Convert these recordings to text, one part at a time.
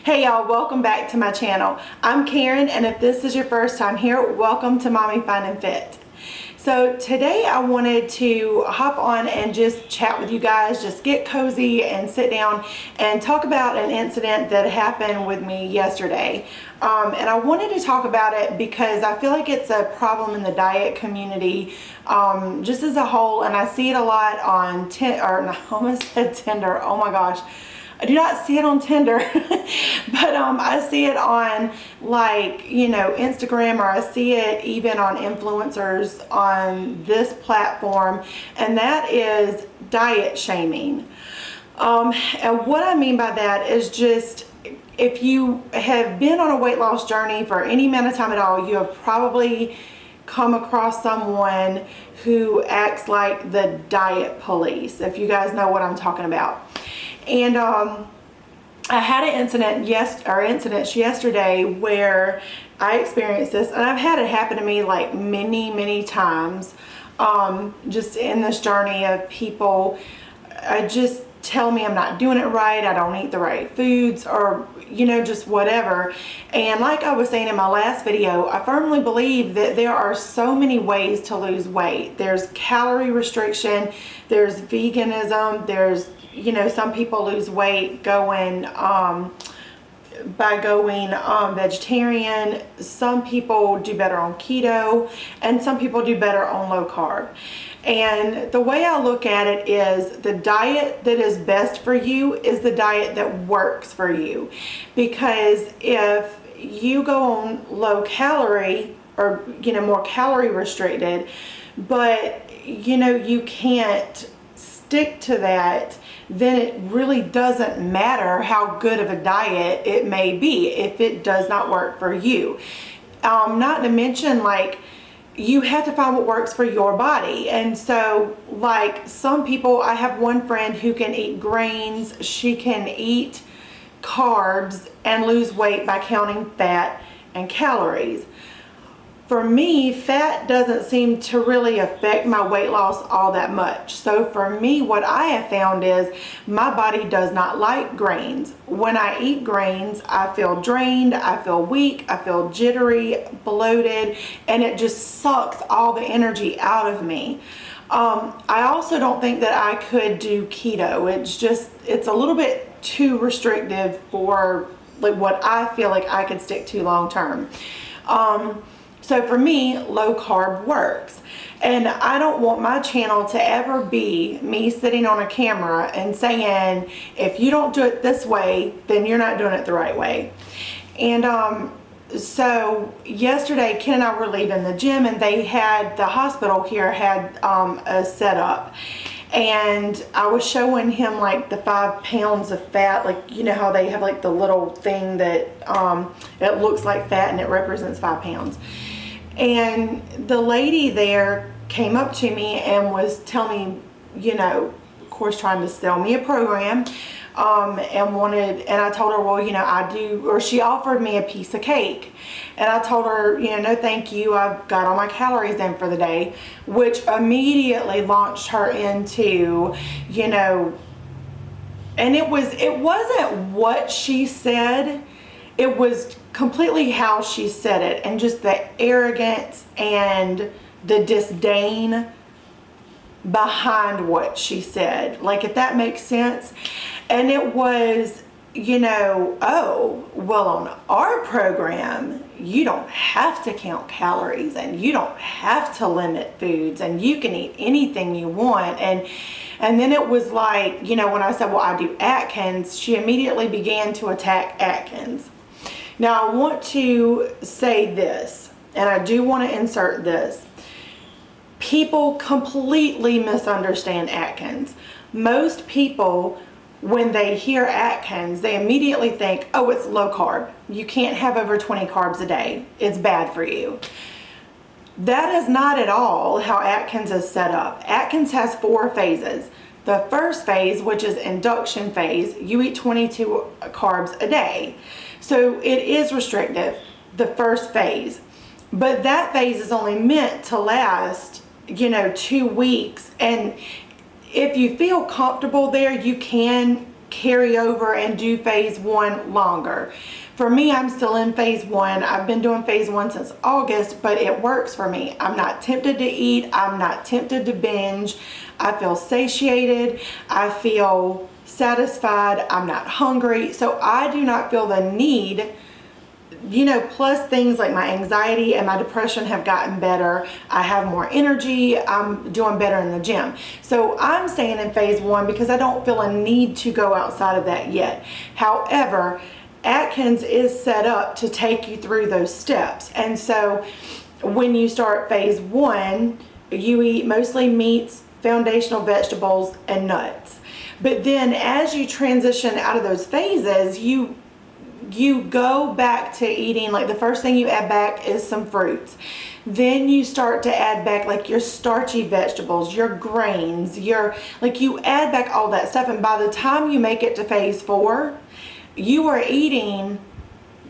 Hey y'all, welcome back to my channel. I'm Karen, and if this is your first time here, welcome to Mommy Fun and Fit. So today I wanted to hop on and just chat with you guys, just get cozy and sit down and talk about an incident that happened with me yesterday. And I wanted to talk about it because I feel like it's a problem in the diet community just as a whole, and I see it a lot on I almost said Tinder, oh my gosh. I do not see it on Tinder, but I see it on Instagram, or I see it even on influencers on this platform, and that is diet shaming. And what I mean by that is just, if you have been on a weight loss journey for any amount of time at all, you have probably come across someone who acts like the diet police, if you guys know what I'm talking about. And I had an incident yesterday where I experienced this, and I've had it happen to me like many times, just in this journey of people just tell me I'm not doing it right, I don't eat the right foods, or just whatever. And like I was saying in my last video, I firmly believe that there are so many ways to lose weight. There's calorie restriction, there's veganism, there's some people lose weight by going vegetarian. Some people do better on keto, and some people do better on low carb. And the way I look at it is, the diet that is best for you is the diet that works for you. Because if you go on low calorie, or more calorie restricted, but you can't stick to that, then it really doesn't matter how good of a diet it may be if it does not work for you. Not to mention, you have to find what works for your body. And so, some people, I have one friend who can eat grains, she can eat carbs and lose weight by counting fat and calories. For me, fat doesn't seem to really affect my weight loss all that much. So for me, what I have found is my body does not like grains. When I eat grains, I feel drained, I feel weak, I feel jittery, bloated, and it just sucks all the energy out of me. I also don't think that I could do keto. It's a little bit too restrictive for what I feel like I could stick to long term. So for me, low carb works. And I don't want my channel to ever be me sitting on a camera and saying, if you don't do it this way, then you're not doing it the right way. And so yesterday, Ken and I were leaving the gym, and the hospital here had a setup. And I was showing him the 5 pounds of fat, how they have the little thing that it looks like fat and it represents 5 pounds. And the lady there came up to me and was telling me, of course, trying to sell me a program, and I told her, well, I do, or she offered me a piece of cake. And I told her, no thank you, I've got all my calories in for the day, which immediately launched her into, and it wasn't what she said, it was completely how she said it, and just the arrogance and the disdain behind what she said, if that makes sense. And it was, oh, well, on our program, you don't have to count calories, and you don't have to limit foods, and you can eat anything you want. And then it was when I said, well, I do Atkins, she immediately began to attack Atkins. Now, I want to say this, and I do want to insert this. People completely misunderstand Atkins. Most people, when they hear Atkins, they immediately think, oh, it's low carb. You can't have over 20 carbs a day. It's bad for you. That is not at all how Atkins is set up. Atkins has 4 phases. The first phase, which is induction phase, you eat 22 carbs a day. So it is restrictive, the first phase. But that phase is only meant to last, 2 weeks. And if you feel comfortable there, you can carry over and do phase 1 longer. For me, I'm still in phase 1. I've been doing phase 1 since August, but it works for me. I'm not tempted to eat. I'm not tempted to binge. I feel satiated. I feel satisfied. I'm not hungry. So I do not feel the need, plus things like my anxiety and my depression have gotten better. I have more energy. I'm doing better in the gym. So I'm staying in phase 1 because I don't feel a need to go outside of that yet. However, Atkins is set up to take you through those steps. And so when you start phase 1, you eat mostly meats, foundational vegetables, and nuts. But then as you transition out of those phases, you go back to eating, like the first thing you add back is some fruits. Then you start to add back like your starchy vegetables, your grains, you add back all that stuff. And by the time you make it to phase 4, you are eating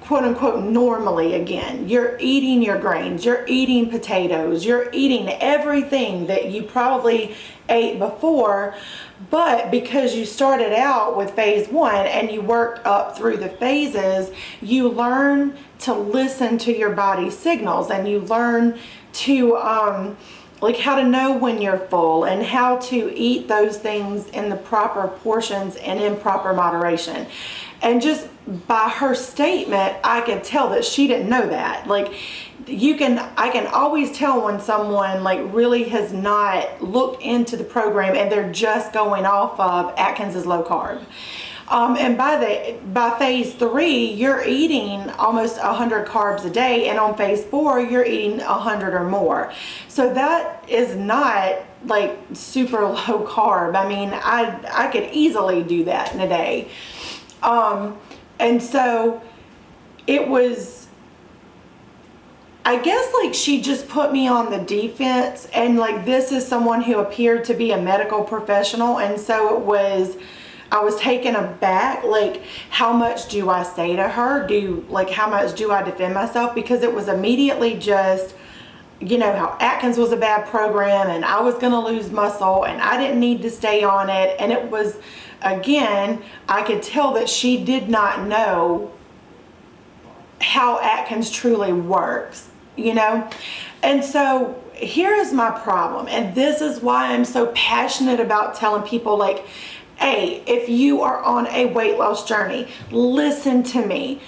quote unquote normally again. You're eating your grains, you're eating potatoes, you're eating everything that you probably ate before, but because you started out with phase 1 and you worked up through the phases, you learn to listen to your body's signals, and you learn to how to know when you're full and how to eat those things in the proper portions and in proper moderation. And just by her statement, I could tell that she didn't know that. I can always tell when someone really has not looked into the program and they're just going off of Atkins low carb. And by phase 3, you're eating almost 100 carbs a day, and on phase 4, you're eating 100 or more. So that is not super low carb. I mean, I could easily do that in a day. And so it was, I guess she just put me on the defense, and this is someone who appeared to be a medical professional. And so I was taken aback, how much do I say to her? How much do I defend myself? Because it was immediately just, how Atkins was a bad program and I was going to lose muscle and I didn't need to stay on it. And it was, again, I could tell that she did not know how Atkins truly works, And so here is my problem. And this is why I'm so passionate about telling people, hey, if you are on a weight loss journey, listen to me.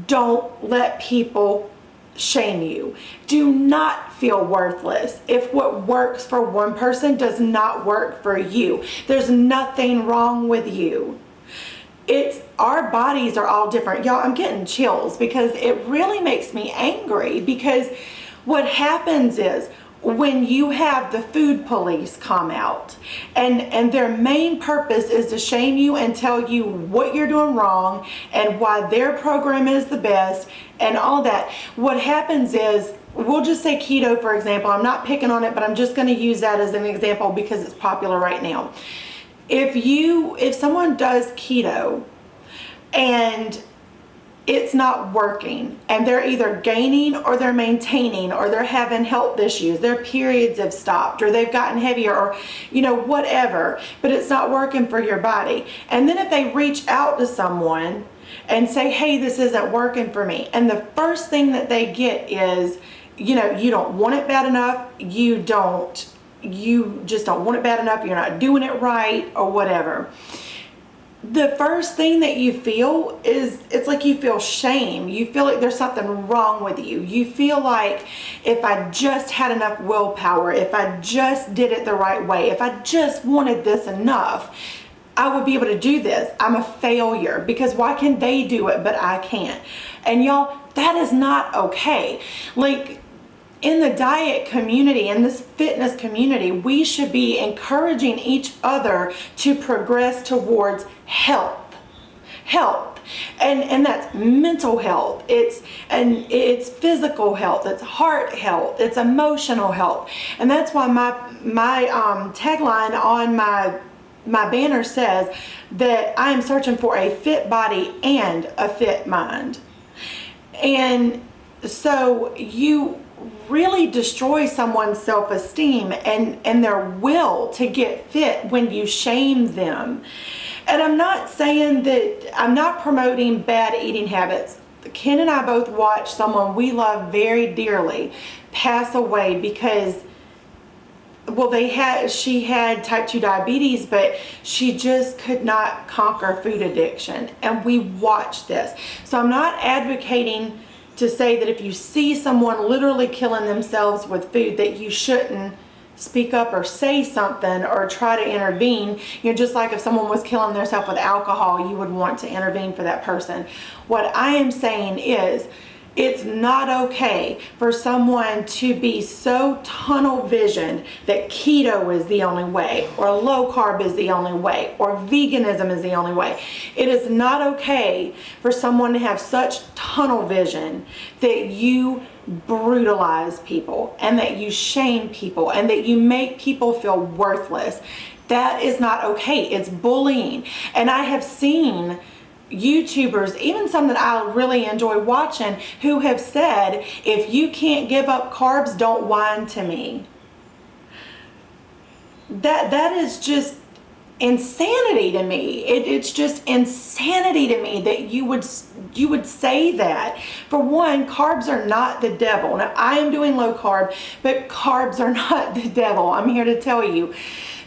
Don't let people shame you. Do not feel worthless if what works for one person does not work for you. There's nothing wrong with you. Our bodies are all different. Y'all, I'm getting chills because it really makes me angry, because what happens is when you have the food police come out and their main purpose is to shame you and tell you what you're doing wrong and why their program is the best and all that, what happens is, we'll just say keto, for example. I'm not picking on it, but I'm just going to use that as an example because it's popular right now. If someone does keto and it's not working and they're either gaining or they're maintaining or they're having health issues, their periods have stopped or they've gotten heavier or whatever, but it's not working for your body. And then if they reach out to someone and say, hey, this isn't working for me, and the first thing that they get is, you don't want it bad enough, you just don't want it bad enough, you're not doing it right or whatever. The first thing that you feel is, it's like you feel shame. You feel like there's something wrong with you. You feel like, if I just had enough willpower, if I just did it the right way, if I just wanted this enough, I would be able to do this. I'm a failure because why can they do it but I can't? And y'all, that is not okay. In the diet community, in this fitness community, we should be encouraging each other to progress towards health. And that's mental health, it's physical health, it's heart health, it's emotional health. And that's why my tagline on my banner says that I am searching for a fit body and a fit mind. And so you really destroy someone's self-esteem and their will to get fit when you shame them. And I'm not saying that, I'm not promoting bad eating habits. Ken and I both watched someone we love very dearly pass away because, well, she had type 2 diabetes, but she just could not conquer food addiction. And we watched this. So I'm not advocating to say that if you see someone literally killing themselves with food that you shouldn't speak up or say something or try to intervene. Just like if someone was killing themselves with alcohol, you would want to intervene for that person. What I am saying is, it's not okay for someone to be so tunnel visioned that keto is the only way, or low carb is the only way, or veganism is the only way. It is not okay for someone to have such tunnel vision that you brutalize people and that you shame people and that you make people feel worthless. That is not okay. It's bullying. And I have seen YouTubers, even some that I really enjoy watching, who have said, if you can't give up carbs, don't whine to me. That is just insanity to me. It's just insanity to me that you would say that. For one, carbs are not the devil. Now, I am doing low carb, but carbs are not the devil. I'm here to tell you.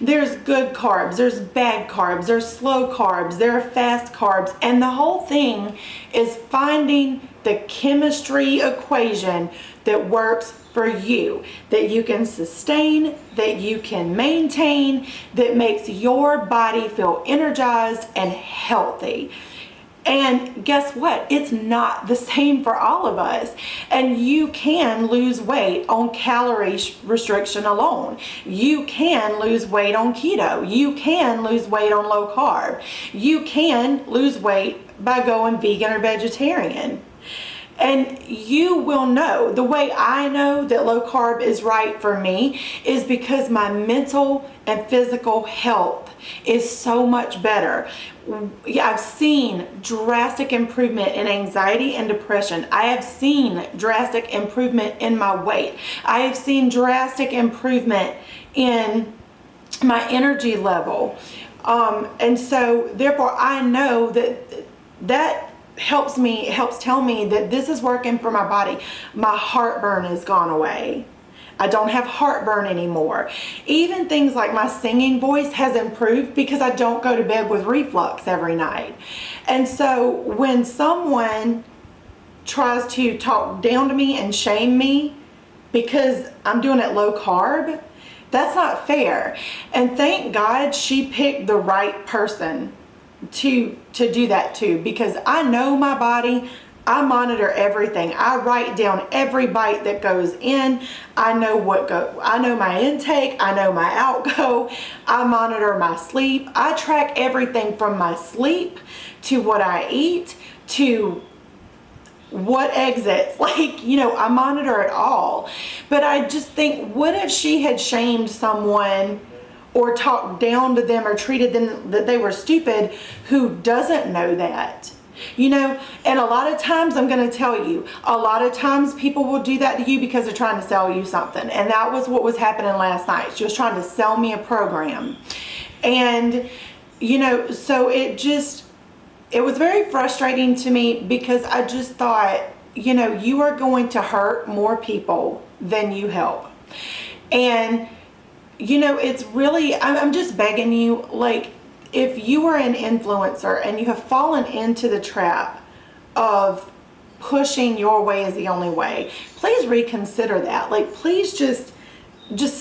There's good carbs, there's bad carbs, there's slow carbs, there are fast carbs, and the whole thing is finding the chemistry equation that works for you, that you can sustain, that you can maintain, that makes your body feel energized and healthy. And guess what? It's not the same for all of us. And you can lose weight on calorie restriction alone. You can lose weight on keto. You can lose weight on low carb. You can lose weight by going vegan or vegetarian. And you will know. The way I know that low carb is right for me is because my mental and physical health is so much better. I've seen drastic improvement in anxiety and depression. I have seen drastic improvement in my weight. I have seen drastic improvement in my energy level. And so therefore I know that helps tell me that this is working for my body. My heartburn has gone away. I don't have heartburn anymore. Even things like my singing voice has improved because I don't go to bed with reflux every night. And so when someone tries to talk down to me and shame me because I'm doing it low carb, that's not fair. And thank God she picked the right person to do that too, because I know my body. I monitor everything. I write down every bite that goes in. I know my intake. I know my outgo. I monitor my sleep. I track everything from my sleep to what I eat to what exits. I monitor it all. But I just think, what if she had shamed someone or talked down to them or treated them that they were stupid who doesn't know that? And a lot of times, I'm going to tell you, a lot of times people will do that to you because they're trying to sell you something. And that was what was happening last night. She was trying to sell me a program. And, so it was very frustrating to me because I just thought, you are going to hurt more people than you help. And, it's really, I'm just begging you, if you are an influencer and you have fallen into the trap of pushing your way is the only way, please reconsider that. Please just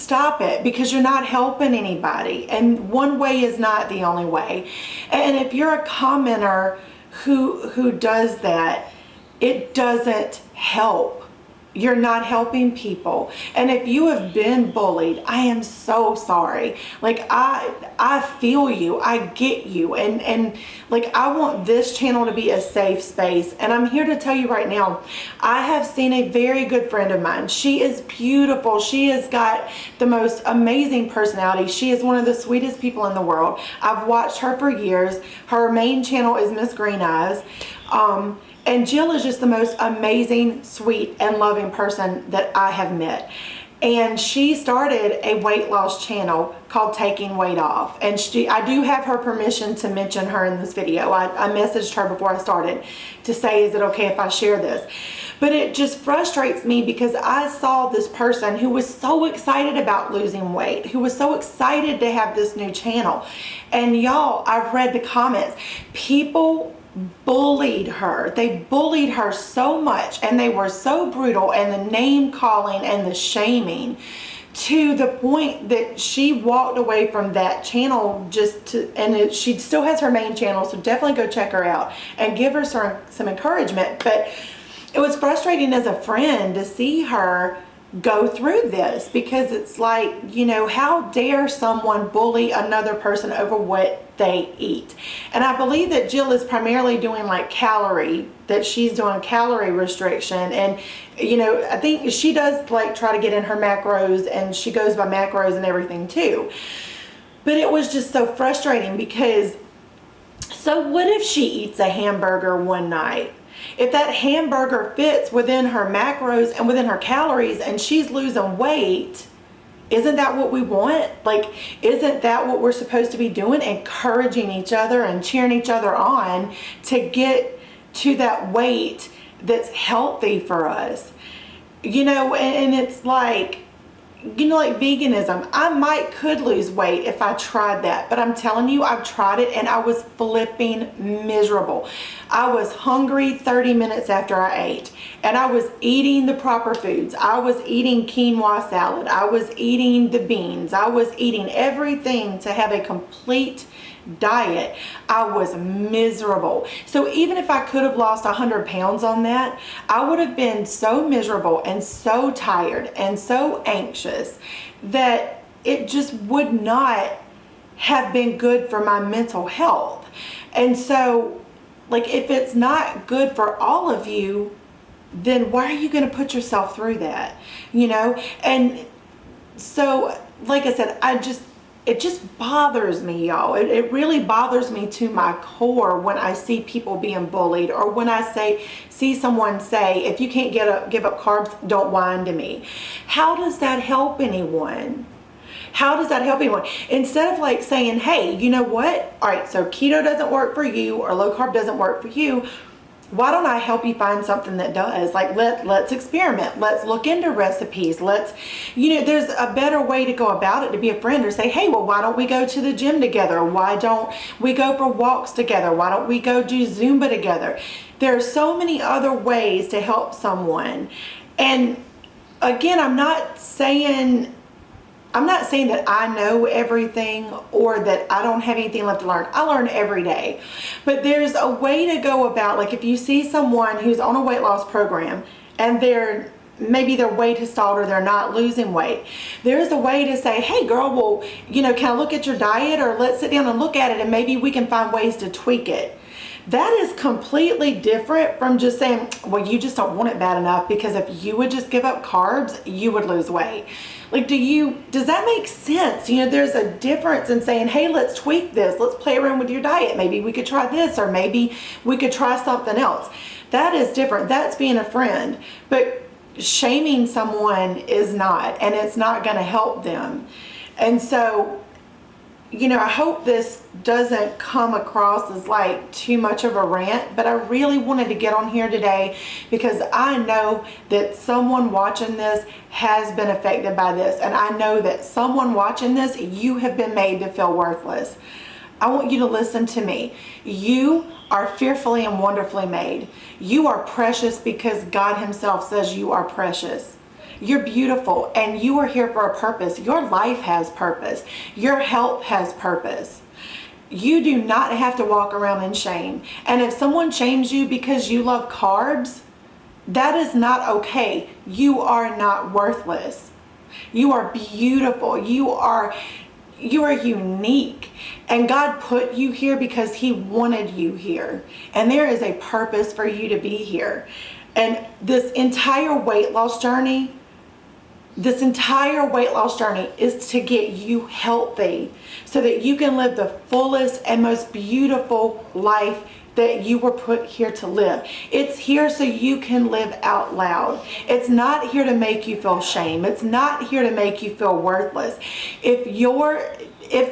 stop it, because you're not helping anybody, and one way is not the only way. And if you're a commenter who does that, it doesn't help. You're not helping people. And if you have been bullied, I am so sorry. I feel you. I get you. And I want this channel to be a safe space. And I'm here to tell you right now, I have seen a very good friend of mine. She is beautiful. She has got the most amazing personality. She is one of the sweetest people in the world. I've watched her for years. Her main channel is Miss Green Eyes. And Jill is just the most amazing, sweet, and loving person that I have met. And she started a weight loss channel called Taking Weight Off. And I do have her permission to mention her in this video. I messaged her before I started to say, is it okay if I share this? But it just frustrates me because I saw this person who was so excited about losing weight, who was so excited to have this new channel. And y'all, I've read the comments. People bullied her. They bullied her so much, and they were so brutal, and the name calling and the shaming, to the point that she walked away from that channel she still has her main channel, so definitely go check her out and give her some encouragement. But it was frustrating as a friend to see her go through this, because it's like, you know, how dare someone bully another person over what they eat? And I believe that Jill is primarily doing like she's doing calorie restriction, and you know, I think she does like try to get in her macros, and she goes by macros and everything too. But it was just so frustrating, because so what if she eats a hamburger one night? If that hamburger fits within her macros and within her calories and she's losing weight, isn't that what we want? Like, isn't that what we're supposed to be doing? Encouraging each other and cheering each other on to get to that weight that's healthy for us. You know, and it's like, you know, like veganism. I could lose weight if I tried that, but I'm telling you, I've tried it and I was flipping miserable. I was hungry 30 minutes after I ate, and I was eating the proper foods. I was eating quinoa salad. I was eating the beans. I was eating everything to have a complete diet. I was miserable. So even if I could have lost 100 pounds on that, I would have been so miserable and so tired and so anxious that it just would not have been good for my mental health. And so, like, if it's not good for all of you, then why are you going to put yourself through that? You know? And so, like I said, it just bothers me, y'all. It really bothers me to my core when I see people being bullied, or when I see someone say, if you can't give up carbs, don't whine to me. How does that help anyone? How does that help anyone? Instead of like saying, hey, you know what? All right, so keto doesn't work for you, or low carb doesn't work for you. Why don't I help you find something that does? Like, let's experiment. Let's look into recipes. You know, there's a better way to go about it, to be a friend, or say, hey, well, why don't we go to the gym together? Why don't we go for walks together? Why don't we go do Zumba together? There are so many other ways to help someone. And again, I'm not saying that I know everything, or that I don't have anything left to learn. I learn every day. But there's a way to go about, like, if you see someone who's on a weight loss program and maybe their weight has stalled, or they're not losing weight, there's a way to say, hey girl, well, you know, can I look at your diet? Or let's sit down and look at it, and maybe we can find ways to tweak it. That is completely different from just saying, well, you just don't want it bad enough, because if you would just give up carbs, you would lose weight. Like, does that make sense? You know, there's a difference in saying, hey, let's tweak this. Let's play around with your diet. Maybe we could try this, or maybe we could try something else. That is different. That's being a friend. But shaming someone is not, and it's not going to help them. And so, you know, I hope this doesn't come across as like too much of a rant, but I really wanted to get on here today because I know that someone watching this has been affected by this, and I know that someone watching this, you have been made to feel worthless. I want you to listen to me. You are fearfully and wonderfully made. You are precious because God Himself says you are precious. You're beautiful, and you are here for a purpose. Your life has purpose. Your health has purpose. You do not have to walk around in shame. And if someone shames you because you love carbs, that is not okay. You are not worthless. You are beautiful. You are unique. And God put you here because He wanted you here. And there is a purpose for you to be here. And this entire weight loss journey is to get you healthy so that you can live the fullest and most beautiful life that you were put here to live. It's here so you can live out loud. It's not here to make you feel shame. It's not here to make you feel worthless. If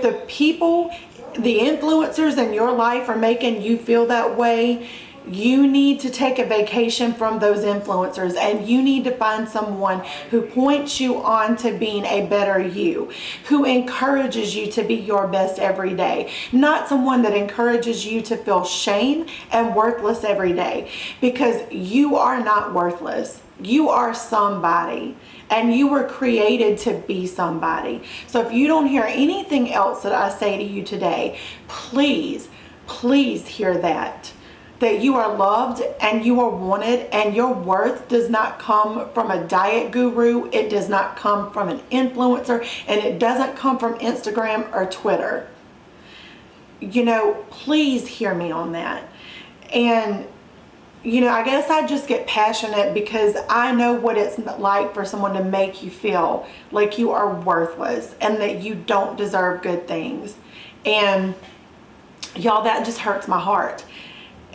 the people, the influencers in your life are making you feel that way, you need to take a vacation from those influencers, and you need to find someone who points you on to being a better you, who encourages you to be your best every day, not someone that encourages you to feel shame and worthless every day, because you are not worthless. You are somebody, and you were created to be somebody. So if you don't hear anything else that I say to you today, please hear that you are loved and you are wanted, and your worth does not come from a diet guru. It does not come from an influencer, and it doesn't come from Instagram or Twitter. Please hear me on that. And I guess I just get passionate because I know what it's like for someone to make you feel like you are worthless and that you don't deserve good things. And y'all, that just hurts my heart.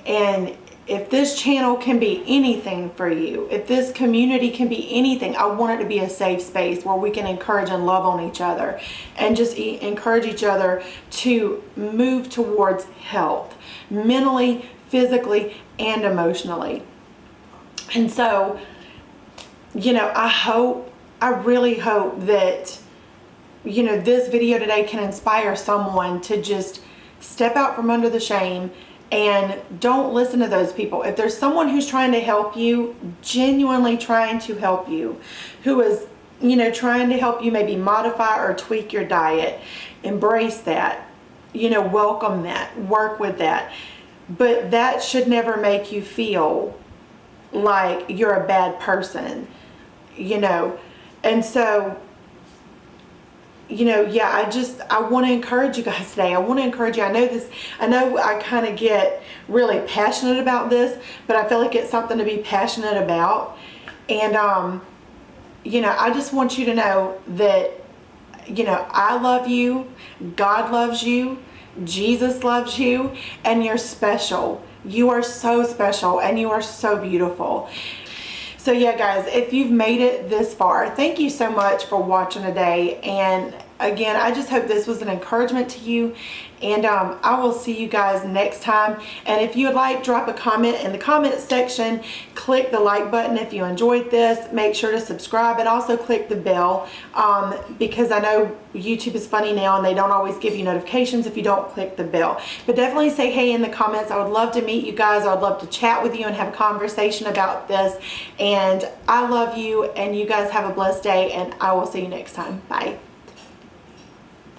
And if this channel can be anything for you, if this community can be anything, I want it to be a safe space where we can encourage and love on each other and just encourage each other to move towards health, mentally, physically, and emotionally. And so, I really hope that, this video today can inspire someone to just step out from under the shame and don't listen to those people. If there's someone who's trying to help you, genuinely trying to help you, who is, trying to help you maybe modify or tweak your diet, embrace that, welcome that, work with that. But that should never make you feel like you're a bad person, And so, I want to encourage you guys today. I want to encourage you. I know I kind of get really passionate about this, but I feel like it's something to be passionate about. And, I just want you to know that, I love you, God loves you, Jesus loves you, and you're special. You are so special, and you are so beautiful. So yeah, guys, if you've made it this far, thank you so much for watching today. And again, I just hope this was an encouragement to you. And I will see you guys next time. And if you would like, drop a comment in the comment section. Click the like button if you enjoyed this. Make sure to subscribe, and also click the bell because I know YouTube is funny now and they don't always give you notifications if you don't click the bell. But definitely say hey in the comments. I would love to meet you guys. I would love to chat with you and have a conversation about this. And I love you, and you guys have a blessed day, and I will see you next time. Bye.